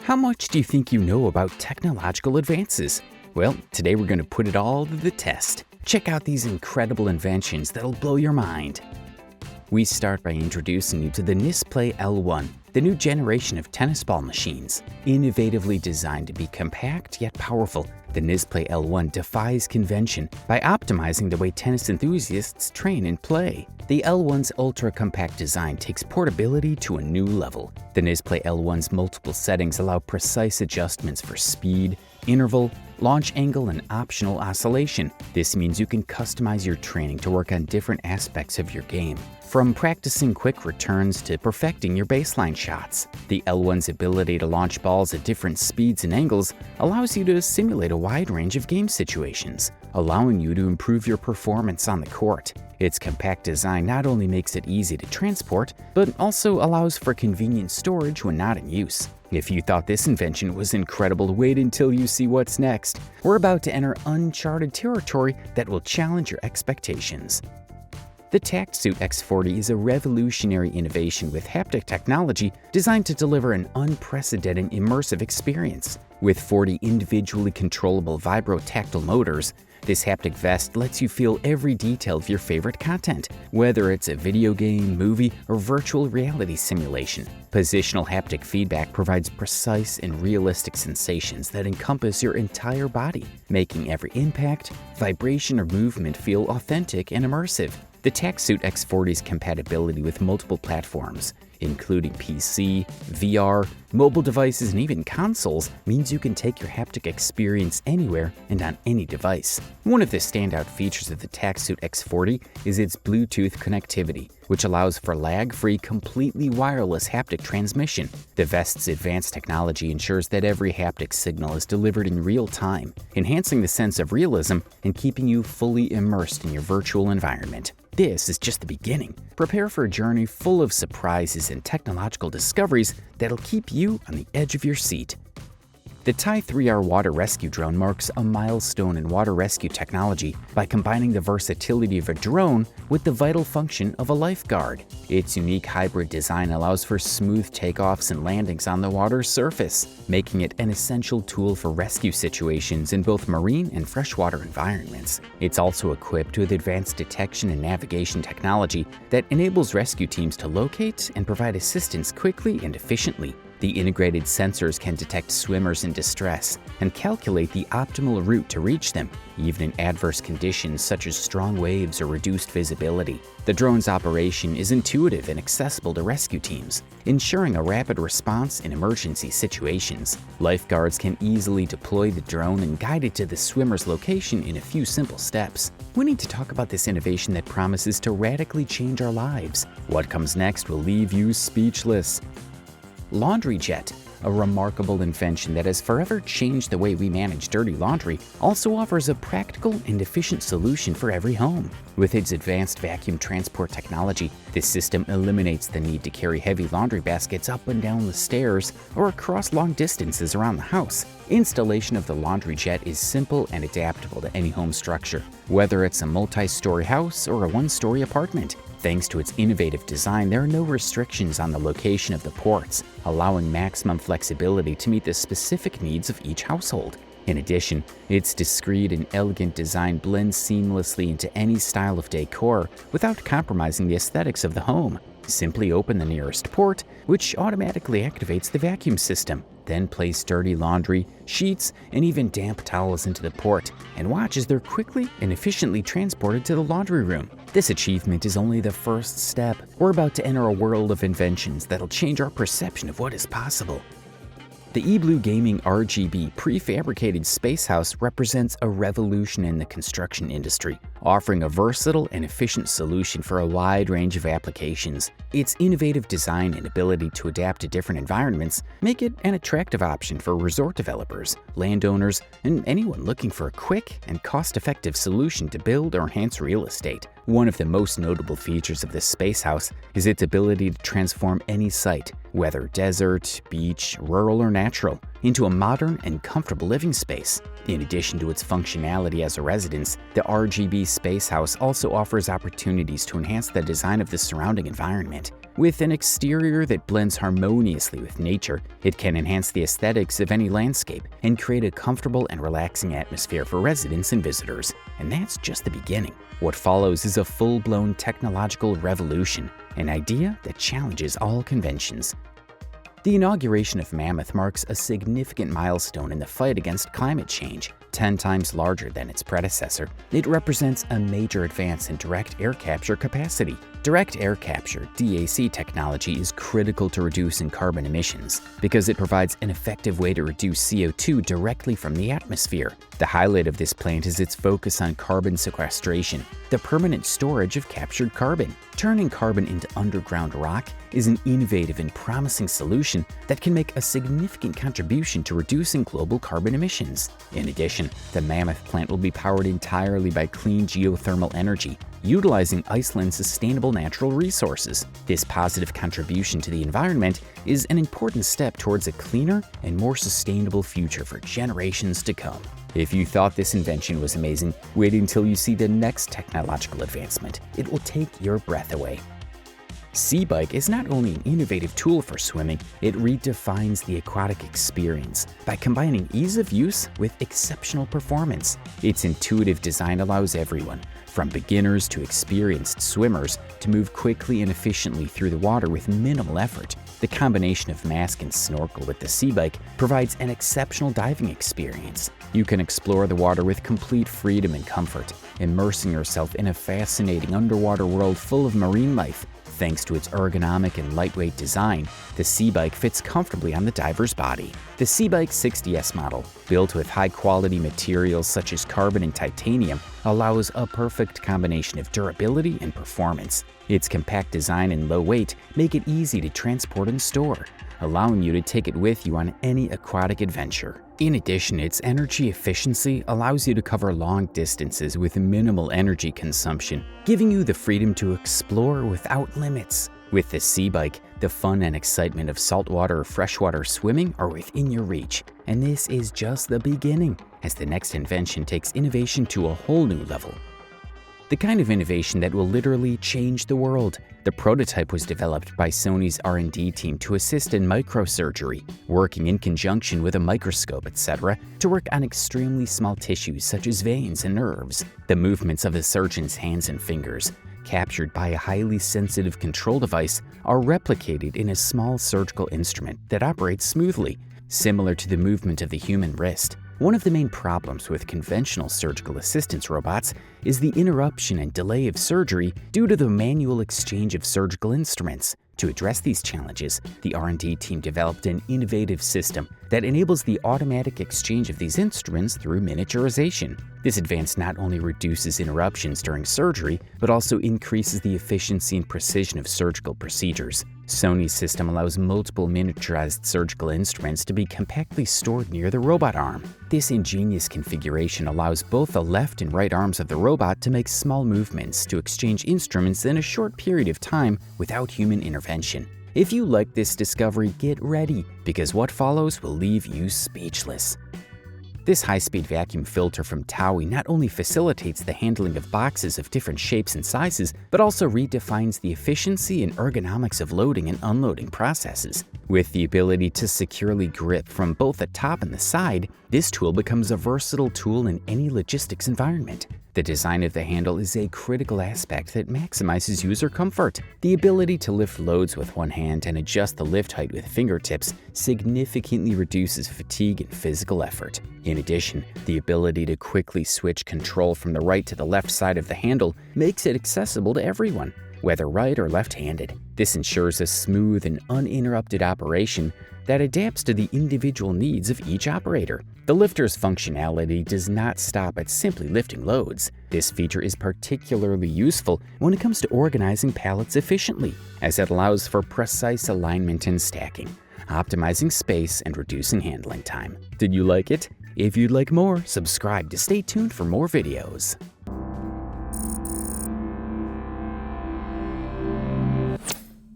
How much do you think you know about technological advances? Well, today we're going to put it all to the test. Check out these incredible inventions that'll blow your mind. We start by introducing you to the Nisplay L1, the new generation of tennis ball machines. Innovatively designed to be compact yet powerful, the Nisplay L1 defies convention by optimizing the way tennis enthusiasts train and play. The L1's ultra-compact design takes portability to a new level. The Nisplay L1's multiple settings allow precise adjustments for speed, interval, launch angle, and optional oscillation. This means you can customize your training to work on different aspects of your game, from practicing quick returns to perfecting your baseline shots. The L1's ability to launch balls at different speeds and angles allows you to simulate a wide range of game situations, allowing you to improve your performance on the court. Its compact design not only makes it easy to transport, but also allows for convenient storage when not in use. If you thought this invention was incredible, wait until you see what's next. We're about to enter uncharted territory that will challenge your expectations. The TactSuit X40 is a revolutionary innovation with haptic technology designed to deliver an unprecedented immersive experience. With 40 individually controllable vibrotactile motors, this haptic vest lets you feel every detail of your favorite content, whether it's a video game, movie, or virtual reality simulation. Positional haptic feedback provides precise and realistic sensations that encompass your entire body, making every impact, vibration, or movement feel authentic and immersive. The TactSuit X40's compatibility with multiple platforms, including PC, VR, mobile devices, and even consoles, means you can take your haptic experience anywhere and on any device. One of the standout features of the TactSuit X40 is its Bluetooth connectivity, which allows for lag-free, completely wireless haptic transmission. The vest's advanced technology ensures that every haptic signal is delivered in real time, enhancing the sense of realism and keeping you fully immersed in your virtual environment. This is just the beginning. Prepare for a journey full of surprises and technological discoveries that'll keep you on the edge of your seat. The TIE 3R water rescue drone marks a milestone in water rescue technology by combining the versatility of a drone with the vital function of a lifeguard. Its unique hybrid design allows for smooth takeoffs and landings on the water's surface, making it an essential tool for rescue situations in both marine and freshwater environments. It's also equipped with advanced detection and navigation technology that enables rescue teams to locate and provide assistance quickly and efficiently. The integrated sensors can detect swimmers in distress and calculate the optimal route to reach them, even in adverse conditions such as strong waves or reduced visibility. The drone's operation is intuitive and accessible to rescue teams, ensuring a rapid response in emergency situations. Lifeguards can easily deploy the drone and guide it to the swimmer's location in a few simple steps. We need to talk about this innovation that promises to radically change our lives. What comes next will leave you speechless. Laundry Jet, a remarkable invention that has forever changed the way we manage dirty laundry, also offers a practical and efficient solution for every home. With its advanced vacuum transport technology, this system eliminates the need to carry heavy laundry baskets up and down the stairs or across long distances around the house. Installation of the Laundry Jet is simple and adaptable to any home structure, whether it's a multi-story house or a one-story apartment. Thanks to its innovative design, there are no restrictions on the location of the ports, allowing maximum flexibility to meet the specific needs of each household. In addition, its discreet and elegant design blends seamlessly into any style of decor without compromising the aesthetics of the home. Simply open the nearest port, which automatically activates the vacuum system. Then place dirty laundry, sheets, and even damp towels into the port, and watch as they're quickly and efficiently transported to the laundry room. This achievement is only the first step. We're about to enter a world of inventions that'll change our perception of what is possible. The eBlue Gaming RGB prefabricated space house represents a revolution in the construction industry, offering a versatile and efficient solution for a wide range of applications. Its innovative design and ability to adapt to different environments make it an attractive option for resort developers, landowners, and anyone looking for a quick and cost-effective solution to build or enhance real estate. One of the most notable features of this space house is its ability to transform any site, whether desert, beach, rural, or natural. into a modern and comfortable living space. In addition to its functionality as a residence, the RGB Space House also offers opportunities to enhance the design of the surrounding environment. With an exterior that blends harmoniously with nature, it can enhance the aesthetics of any landscape and create a comfortable and relaxing atmosphere for residents and visitors. And that's just the beginning. What follows is a full-blown technological revolution, an idea that challenges all conventions. The inauguration of Mammoth marks a significant milestone in the fight against climate change. 10 times larger than its predecessor, it represents a major advance in direct air capture capacity. Direct air capture (DAC) technology is critical to reducing carbon emissions because it provides an effective way to reduce CO2 directly from the atmosphere. The highlight of this plant is its focus on carbon sequestration, the permanent storage of captured carbon. Turning carbon into underground rock is an innovative and promising solution that can make a significant contribution to reducing global carbon emissions. In addition, the Mammoth plant will be powered entirely by clean geothermal energy, utilizing Iceland's sustainable natural resources. This positive contribution to the environment is an important step towards a cleaner and more sustainable future for generations to come. If you thought this invention was amazing, wait until you see the next technological advancement. It will take your breath away. SeaBike is not only an innovative tool for swimming, it redefines the aquatic experience by combining ease of use with exceptional performance. Its intuitive design allows everyone, from beginners to experienced swimmers, to move quickly and efficiently through the water with minimal effort. The combination of mask and snorkel with the SeaBike provides an exceptional diving experience. You can explore the water with complete freedom and comfort, immersing yourself in a fascinating underwater world full of marine life. Thanks to its ergonomic and lightweight design, the SeaBike fits comfortably on the diver's body. The SeaBike 60S model, built with high-quality materials such as carbon and titanium, allows a perfect combination of durability and performance. Its compact design and low weight make it easy to transport and store, allowing you to take it with you on any aquatic adventure. In addition, its energy efficiency allows you to cover long distances with minimal energy consumption, giving you the freedom to explore without limits. With the SeaBike, the fun and excitement of saltwater or freshwater swimming are within your reach. And this is just the beginning, as the next invention takes innovation to a whole new level. The kind of innovation that will literally change the world. The prototype was developed by Sony's R&D team to assist in microsurgery, working in conjunction with a microscope, etc., to work on extremely small tissues such as veins and nerves. The movements of the surgeon's hands and fingers, captured by a highly sensitive control device, are replicated in a small surgical instrument that operates smoothly, similar to the movement of the human wrist. One of the main problems with conventional surgical assistance robots is the interruption and delay of surgery due to the manual exchange of surgical instruments. To address these challenges, the R&D team developed an innovative system that enables the automatic exchange of these instruments through miniaturization. This advance not only reduces interruptions during surgery, but also increases the efficiency and precision of surgical procedures. Sony's system allows multiple miniaturized surgical instruments to be compactly stored near the robot arm. This ingenious configuration allows both the left and right arms of the robot to make small movements to exchange instruments in a short period of time without human intervention. If you like this discovery, get ready, because what follows will leave you speechless. This high-speed vacuum filter from Towie not only facilitates the handling of boxes of different shapes and sizes, but also redefines the efficiency and ergonomics of loading and unloading processes. With the ability to securely grip from both the top and the side, this tool becomes a versatile tool in any logistics environment. The design of the handle is a critical aspect that maximizes user comfort. The ability to lift loads with one hand and adjust the lift height with fingertips significantly reduces fatigue and physical effort. In addition, the ability to quickly switch control from the right to the left side of the handle makes it accessible to everyone, whether right or left-handed. This ensures a smooth and uninterrupted operation that adapts to the individual needs of each operator. The lifter's functionality does not stop at simply lifting loads. This feature is particularly useful when it comes to organizing pallets efficiently, as it allows for precise alignment and stacking, optimizing space and reducing handling time. Did you like it? If you'd like more, subscribe to stay tuned for more videos.